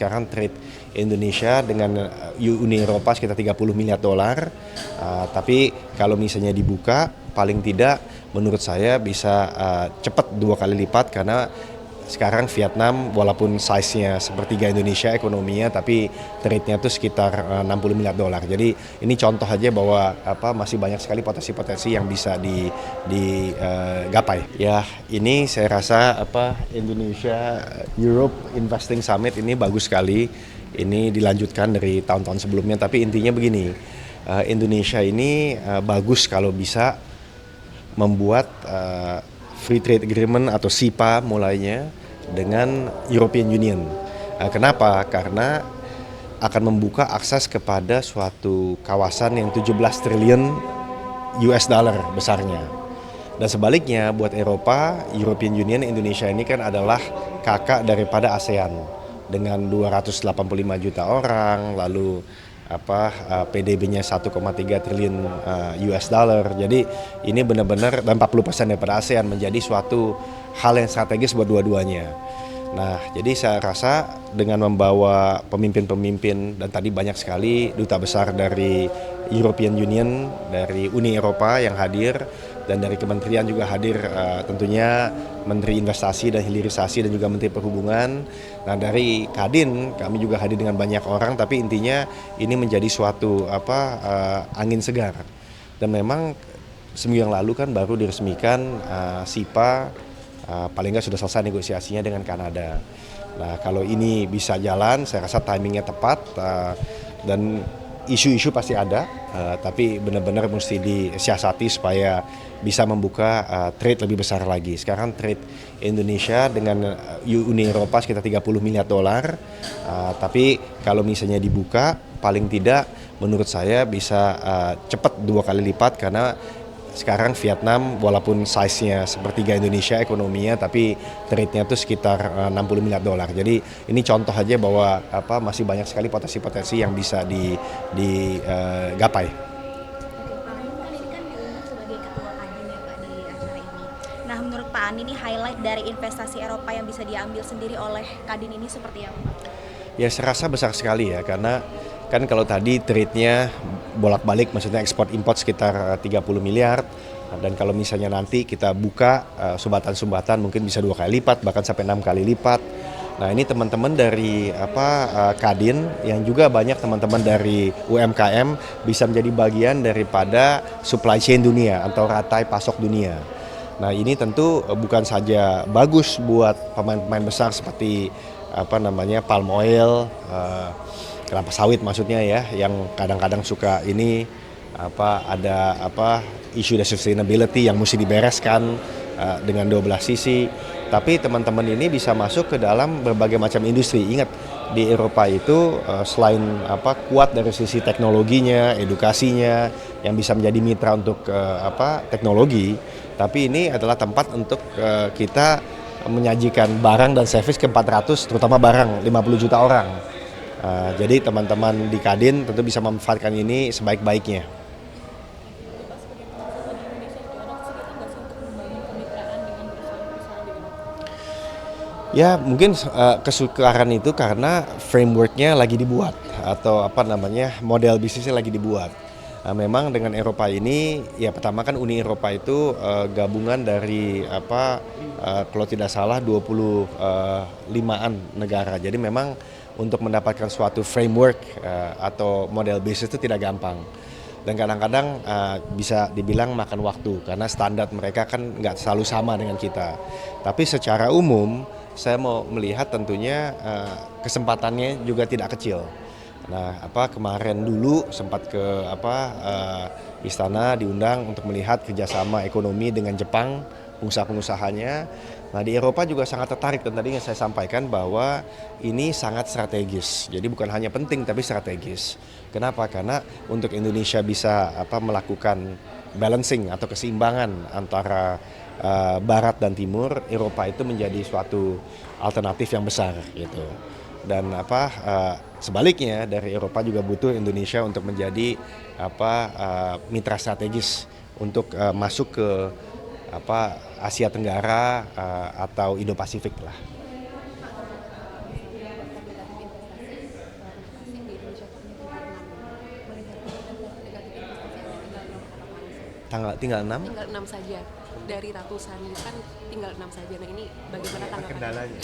Sekarang trade Indonesia dengan Uni Eropa sekitar 30 miliar dolar. Tapi kalau misalnya dibuka, paling tidak menurut saya bisa cepat 2 kali lipat karena sekarang Vietnam walaupun size-nya sepertiga Indonesia ekonominya, tapi trade-nya itu sekitar 60 miliar dolar. Jadi ini contoh aja bahwa masih banyak sekali potensi-potensi yang bisa digapai. Ya, ini saya rasa Indonesia Europe Investing Summit ini bagus sekali. Ini dilanjutkan dari tahun-tahun sebelumnya, tapi intinya begini, Indonesia ini bagus kalau bisa membuat Free Trade Agreement atau SIPA mulainya dengan European Union. Kenapa? Karena akan membuka akses kepada suatu kawasan yang 17 triliun US dollar besarnya. Dan sebaliknya buat Eropa, European Union, Indonesia ini kan adalah kakak daripada ASEAN dengan 285 juta orang, lalu PDB-nya 1,3 triliun US dollar. Jadi ini benar-benar, dan 40% daripada ASEAN, menjadi suatu hal yang strategis buat dua-duanya. Nah, jadi saya rasa dengan membawa pemimpin-pemimpin, dan tadi banyak sekali duta besar dari European Union, dari Uni Eropa yang hadir, dan dari kementerian juga hadir, tentunya Menteri Investasi dan Hilirisasi dan juga Menteri Perhubungan. Nah, dari Kadin kami juga hadir dengan banyak orang, tapi intinya ini menjadi suatu angin segar. Dan memang seminggu yang lalu kan baru diresmikan SIPA, paling nggak sudah selesai negosiasinya dengan Kanada. Nah, kalau ini bisa jalan, saya rasa timingnya tepat, dan isu-isu pasti ada, tapi benar-benar mesti disiasati supaya bisa membuka trade lebih besar lagi. Sekarang trade Indonesia dengan Uni Eropa sekitar 30 miliar dolar, tapi kalau misalnya dibuka, paling tidak menurut saya bisa cepat 2 kali lipat karena sekarang Vietnam walaupun size-nya sepertiga Indonesia ekonominya, tapi trade-nya itu sekitar 60 miliar dolar. Jadi ini contoh aja bahwa masih banyak sekali potensi-potensi yang bisa digapai. Kan ini kan diundang sebagai ketua Kadin ya Pak di acara ini. Nah, menurut Pak Ani ini highlight dari investasi Eropa yang bisa diambil sendiri oleh Kadin ini seperti apa Pak? Ya, saya rasa besar sekali ya, karena kan kalau tadi trade-nya bolak-balik, maksudnya ekspor-import sekitar 30 miliar, dan kalau misalnya nanti kita buka sumbatan-sumbatan mungkin bisa 2 kali lipat, bahkan sampai 6 kali lipat. Nah, ini teman-teman dari Kadin yang juga banyak teman-teman dari UMKM bisa menjadi bagian daripada supply chain dunia atau rantai pasok dunia. Nah, ini tentu bukan saja bagus buat pemain-pemain besar seperti palm oil, kelapa sawit maksudnya ya, yang kadang-kadang suka ini ada isu sustainability yang mesti dibereskan dengan 12 sisi. Tapi teman-teman ini bisa masuk ke dalam berbagai macam industri. Ingat, di Eropa itu selain kuat dari sisi teknologinya, edukasinya, yang bisa menjadi mitra untuk teknologi, tapi ini adalah tempat untuk kita menyajikan barang dan servis ke 400, terutama barang, 50 juta orang. Jadi teman-teman di Kadin tentu bisa memanfaatkan ini sebaik-baiknya. Ya, mungkin kesukaran itu karena frameworknya lagi dibuat atau model bisnisnya lagi dibuat. Memang dengan Eropa ini, ya pertama kan Uni Eropa itu gabungan dari kalau tidak salah 25-an negara. Jadi memang untuk mendapatkan suatu framework atau model bisnis itu tidak gampang. Dan kadang-kadang bisa dibilang makan waktu karena standar mereka kan nggak selalu sama dengan kita. Tapi secara umum saya mau melihat tentunya kesempatannya juga tidak kecil. Nah, kemarin dulu sempat ke istana diundang untuk melihat kerjasama ekonomi dengan Jepang, pengusaha-pengusahanya. Nah, di Eropa juga sangat tertarik, dan tadi yang saya sampaikan bahwa ini sangat strategis. Jadi bukan hanya penting tapi strategis. Kenapa? Karena untuk Indonesia bisa melakukan balancing atau keseimbangan antara Barat dan Timur, Eropa itu menjadi suatu alternatif yang besar gitu. Dan sebaliknya dari Eropa juga butuh Indonesia untuk menjadi mitra strategis untuk masuk ke Asia Tenggara atau Indo-Pasifik lah. tinggal 6. Tinggal 6 saja dari ratusan kan, tinggal 6 saja. Nah ini bagaimana tanggapan? Kendalanya.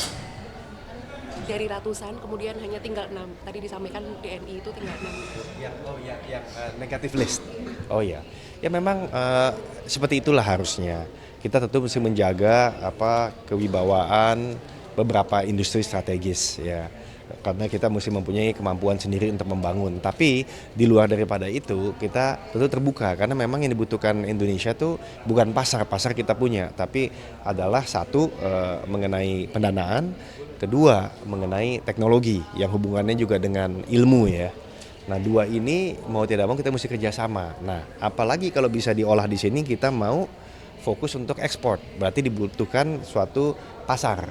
Dari ratusan kemudian hanya tinggal 6. Tadi disampaikan DNI itu tinggal 6. Ya, oh ya, yang negatif list. Oh ya, ya memang seperti itulah harusnya. Kita tentu mesti menjaga kewibawaan beberapa industri strategis ya. Karena kita mesti mempunyai kemampuan sendiri untuk membangun. Tapi di luar daripada itu kita tentu terbuka karena memang yang dibutuhkan Indonesia tuh bukan pasar kita punya, tapi adalah satu mengenai pendanaan, kedua mengenai teknologi yang hubungannya juga dengan ilmu ya. Nah, dua ini mau tidak mau kita mesti kerjasama. Nah, apalagi kalau bisa diolah di sini kita mau fokus untuk ekspor, berarti dibutuhkan suatu pasar.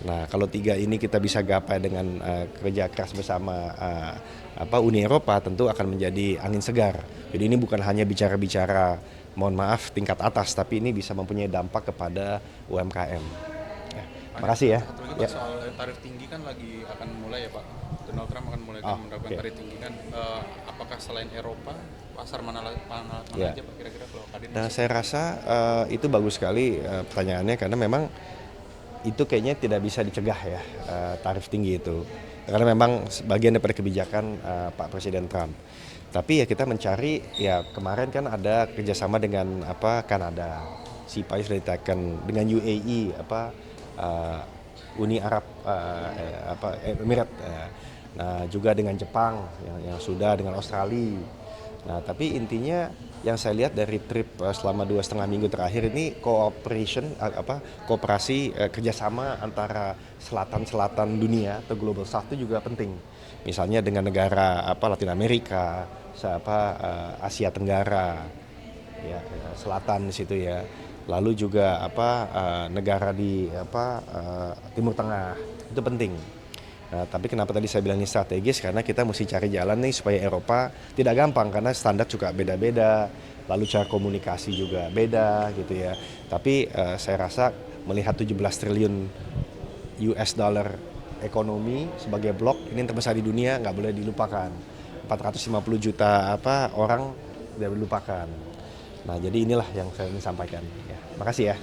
Nah, kalau tiga ini kita bisa gapai dengan kerja keras bersama Uni Eropa, tentu akan menjadi angin segar. Jadi ini bukan hanya bicara-bicara, mohon maaf, tingkat atas, tapi ini bisa mempunyai dampak kepada UMKM. Ya, makasih ya. Satu lagi Pak, soal tarif tinggi kan lagi akan mulai ya Pak. Donald Trump akan mulai menerapkan tarif tinggi kan. Apakah selain Eropa, pasar mana Ya. aja Pak kira-kira kalau Kadin? Nah, saya rasa itu bagus sekali pertanyaannya karena memang itu kayaknya tidak bisa dicegah ya, tarif tinggi itu. Karena memang bagian daripada kebijakan Pak Presiden Trump. Tapi ya kita mencari, ya kemarin kan ada kerjasama dengan Kanada, SIPA sudah ditekan dengan UAE, Uni Arab Emirat, nah juga dengan Jepang yang sudah, dengan Australia. Nah tapi intinya yang saya lihat dari trip selama 2,5 minggu terakhir ini kooperasi kerjasama antara selatan dunia atau global south itu juga penting. Misalnya dengan negara Latin Amerika, Asia Tenggara, ya selatan di situ ya. Lalu juga negara di Timur Tengah itu penting. Nah, tapi kenapa tadi saya bilang ini strategis? Karena kita mesti cari jalan nih supaya Eropa tidak gampang karena standar juga beda-beda, lalu cara komunikasi juga beda gitu ya. Tapi saya rasa melihat 17 triliun US dollar ekonomi sebagai blok ini yang terbesar di dunia nggak boleh dilupakan. 450 juta orang tidak dilupakan. Nah, jadi inilah yang saya ingin sampaikan. Ya, makasih ya.